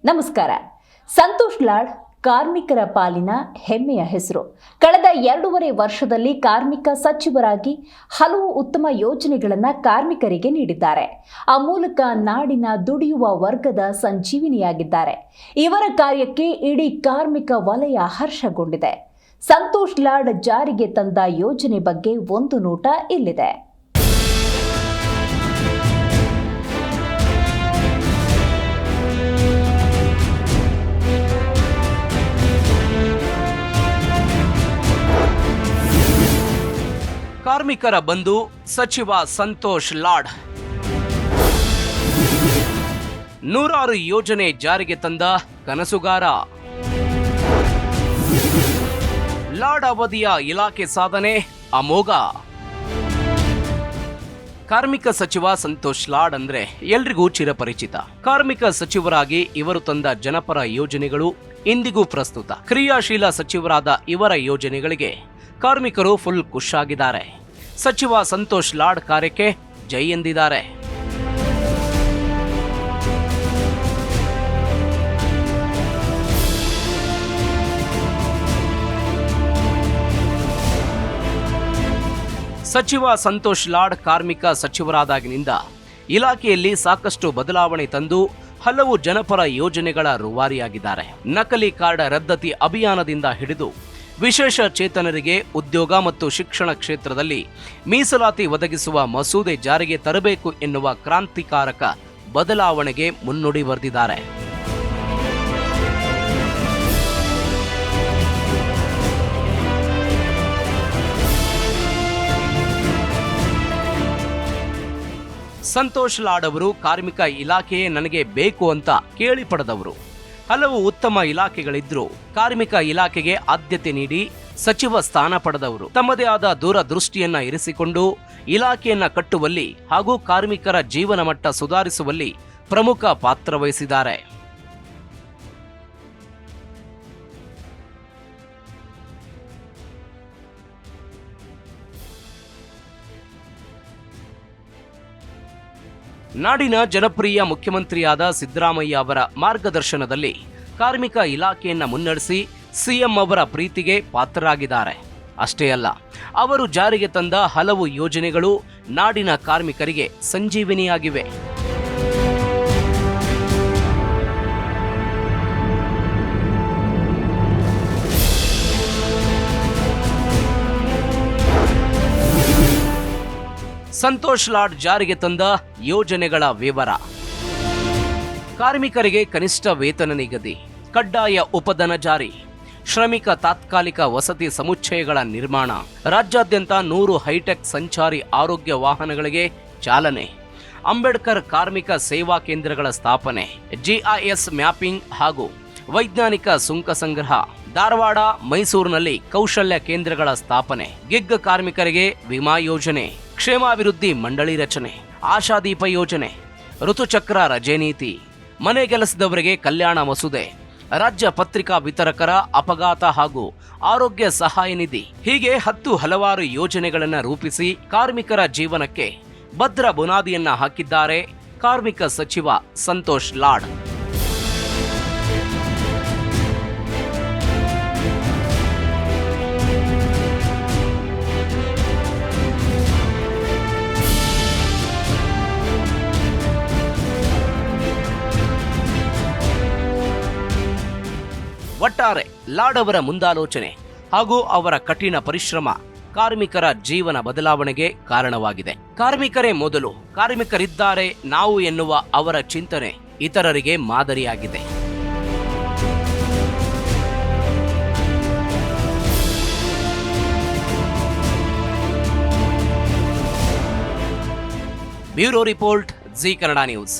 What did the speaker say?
ನಮಸ್ಕಾರ. ಸಂತೋಷ್ ಲಾಡ್ ಕಾರ್ಮಿಕರ ಪಾಲಿನ ಹೆಮ್ಮೆಯ ಹೆಸರು. ಕಳೆದ 2.5 ವರ್ಷದಲ್ಲಿ ಕಾರ್ಮಿಕ ಸಚಿವರಾಗಿ ಹಲವು ಉತ್ತಮ ಯೋಜನೆಗಳನ್ನು ಕಾರ್ಮಿಕರಿಗೆ ನೀಡಿದ್ದಾರೆ. ಆ ಮೂಲಕ ನಾಡಿನ ದುಡಿಯುವ ವರ್ಗದ ಸಂಜೀವಿನಿಯಾಗಿದ್ದಾರೆ. ಇವರ ಕಾರ್ಯಕ್ಕೆ ಇಡೀ ಕಾರ್ಮಿಕ ವಲಯ ಹರ್ಷಗೊಂಡಿದೆ. ಸಂತೋಷ್ ಲಾಡ್ ಜಾರಿಗೆ ತಂದ ಯೋಜನೆ ಬಗ್ಗೆ ಒಂದು ನೋಟ ಇಲ್ಲಿದೆ. ಕಾರ್ಮಿಕರ ಬಂಧು ಸಚಿವ ಸಂತೋಷ್ ಲಾಡ್ 100 ಯೋಜನೆ ಜಾರಿಗೆ ತಂದ ಕನಸುಗಾರ. ಲಾಡ್ ಅವಧಿಯ ಇಲಾಖೆ ಸಾಧನೆ ಅಮೋಘ. ಕಾರ್ಮಿಕ ಸಚಿವ ಸಂತೋಷ್ ಲಾಡ್ ಅಂದ್ರೆ ಎಲ್ರಿಗೂ ಚಿರಪರಿಚಿತ. ಕಾರ್ಮಿಕ ಸಚಿವರಾಗಿ ಇವರು ತಂದ ಜನಪರ ಯೋಜನೆಗಳು ಇಂದಿಗೂ ಪ್ರಸ್ತುತ. ಕ್ರಿಯಾಶೀಲ ಸಚಿವರಾದ ಇವರ ಯೋಜನೆಗಳಿಗೆ ಕಾರ್ಮಿಕರು ಫುಲ್ ಖುಷ್ ಆಗಿದ್ದಾರೆ. ಸಚಿವ ಸಂತೋಷ್ ಲಾಡ್ ಕಾರ್ಯಕ್ಕೆ ಜೈ ಎಂದಿದ್ದಾರೆ. ಸಚಿವ ಸಂತೋಷ್ ಲಾಡ್ ಕಾರ್ಮಿಕ ಸಚಿವರಾದಾಗಿನಿಂದ ಇಲಾಖೆಯಲ್ಲಿ ಸಾಕಷ್ಟು ಬದಲಾವಣೆ ತಂದು ಹಲವು ಜನಪರ ಯೋಜನೆಗಳ ರೂವಾರಿಯಾಗಿದ್ದಾರೆ. ನಕಲಿ ಕಾರ್ಡ್ ರದ್ದತಿ ಅಭಿಯಾನದಿಂದ ಹಿಡಿದು ವಿಶೇಷ ಚೇತನರಿಗೆ ಉದ್ಯೋಗ ಮತ್ತು ಶಿಕ್ಷಣ ಕ್ಷೇತ್ರದಲ್ಲಿ ಮೀಸಲಾತಿ ಒದಗಿಸುವ ಮಸೂದೆ ಜಾರಿಗೆ ತರಬೇಕು ಎನ್ನುವ ಕ್ರಾಂತಿಕಾರಕ ಬದಲಾವಣೆಗೆ ಮುನ್ನುಡಿ ಬರೆದಿದ್ದಾರೆ. ಸಂತೋಷ್ ಲಾಡ್ ಅವರು ಕಾರ್ಮಿಕ ಇಲಾಖೆಯೇ ನನಗೆ ಬೇಕು ಅಂತ ಕೇಳಿ ಪಡೆದವರು. ಹಲವು ಉತ್ತಮ ಇಲಾಖೆಗಳಿದ್ರೂ ಕಾರ್ಮಿಕ ಇಲಾಖೆಗೆ ಆದ್ಯತೆ ನೀಡಿ ಸಚಿವ ಸ್ಥಾನ ಪಡೆದವರು. ತಮ್ಮದೇ ಆದ ದೂರದೃಷ್ಟಿಯನ್ನ ಇರಿಸಿಕೊಂಡು ಇಲಾಖೆಯನ್ನ ಕಟ್ಟುವಲ್ಲಿ ಹಾಗೂ ಕಾರ್ಮಿಕರ ಜೀವನ ಮಟ್ಟ ಸುಧಾರಿಸುವಲ್ಲಿ ಪ್ರಮುಖ ಪಾತ್ರ ವಹಿಸಿದ್ದಾರೆ. ನಾಡಿನ ಜನಪ್ರಿಯ ಮುಖ್ಯಮಂತ್ರಿಯಾದ ಸಿದ್ದರಾಮಯ್ಯ ಅವರ ಮಾರ್ಗದರ್ಶನದಲ್ಲಿ ಕಾರ್ಮಿಕ ಇಲಾಖೆಯನ್ನ ಮುನ್ನಡೆಸಿ ಸಿಎಂ ಅವರ ಪ್ರೀತಿಗೆ ಪಾತ್ರರಾಗಿದ್ದಾರೆ. ಅಷ್ಟೇ ಅಲ್ಲ, ಅವರು ಜಾರಿಗೆ ತಂದ ಹಲವು ಯೋಜನೆಗಳು ನಾಡಿನ ಕಾರ್ಮಿಕರಿಗೆ ಸಂಜೀವಿನಿಯಾಗಿವೆ. ಸಂತೋಷ್ ಲಾಡ್ ಜಾರಿಗೆ ತಂದ ಯೋಜನೆಗಳ ವಿವರ. ಕಾರ್ಮಿಕರಿಗೆ ಕನಿಷ್ಠ ವೇತನ ನಿಗದಿ, ಕಡ್ಡಾಯ ಉಪಧನ ಜಾರಿ, ಶ್ರಮಿಕ ತಾತ್ಕಾಲಿಕ ವಸತಿ ಸಮುಚ್ಚಯಗಳ ನಿರ್ಮಾಣ, ರಾಜ್ಯಾದ್ಯಂತ 100 ಹೈಟೆಕ್ ಸಂಚಾರಿ ಆರೋಗ್ಯ ವಾಹನಗಳಿಗೆ ಚಾಲನೆ, ಅಂಬೇಡ್ಕರ್ ಕಾರ್ಮಿಕ ಸೇವಾ ಕೇಂದ್ರಗಳ ಸ್ಥಾಪನೆ, ಜಿಐಎಸ್ ಮ್ಯಾಪಿಂಗ್ ಹಾಗೂ ವೈಜ್ಞಾನಿಕ ಸುಂಕ ಸಂಗ್ರಹ, ಧಾರವಾಡ ಮೈಸೂರಿನಲ್ಲಿ ಕೌಶಲ್ಯ ಕೇಂದ್ರಗಳ ಸ್ಥಾಪನೆ, ಗಿಗ್ ಕಾರ್ಮಿಕರಿಗೆ ವಿಮಾ ಯೋಜನೆ, ಕ್ಷೇಮಾಭಿವೃದ್ಧಿ ಮಂಡಳಿ ರಚನೆ, ಆಶಾದೀಪ ಯೋಜನೆ, ಋತುಚಕ್ರ ರಜೆ ನೀತಿ, ಮನೆಗೆಲಸದವರಿಗೆ ಕಲ್ಯಾಣ ಮಸೂದೆ, ರಾಜ್ಯ ಪತ್ರಿಕಾ ವಿತರಕರ ಅಪಘಾತ ಹಾಗೂ ಆರೋಗ್ಯ ಸಹಾಯ ನಿಧಿ, ಹೀಗೆ ಹಲವಾರು ಯೋಜನೆಗಳನ್ನು ರೂಪಿಸಿ ಕಾರ್ಮಿಕರ ಜೀವನಕ್ಕೆ ಭದ್ರ ಬುನಾದಿಯನ್ನ ಹಾಕಿದ್ದಾರೆ ಕಾರ್ಮಿಕ ಸಚಿವ ಸಂತೋಷ್ ಲಾಡ್. ಒಟ್ಟಾರೆ ಲಾಡ್ ಅವರ ಮುಂದಾಲೋಚನೆ ಹಾಗೂ ಅವರ ಕಠಿಣ ಪರಿಶ್ರಮ ಕಾರ್ಮಿಕರ ಜೀವನ ಬದಲಾವಣೆಗೆ ಕಾರಣವಾಗಿದೆ. ಕಾರ್ಮಿಕರೇ ಮೊದಲು, ಕಾರ್ಮಿಕರಿದ್ದಾರೆ ನಾವು ಎನ್ನುವ ಅವರ ಚಿಂತನೆ ಇತರರಿಗೆ ಮಾದರಿಯಾಗಿದೆ. Bureau report, G Kannada news.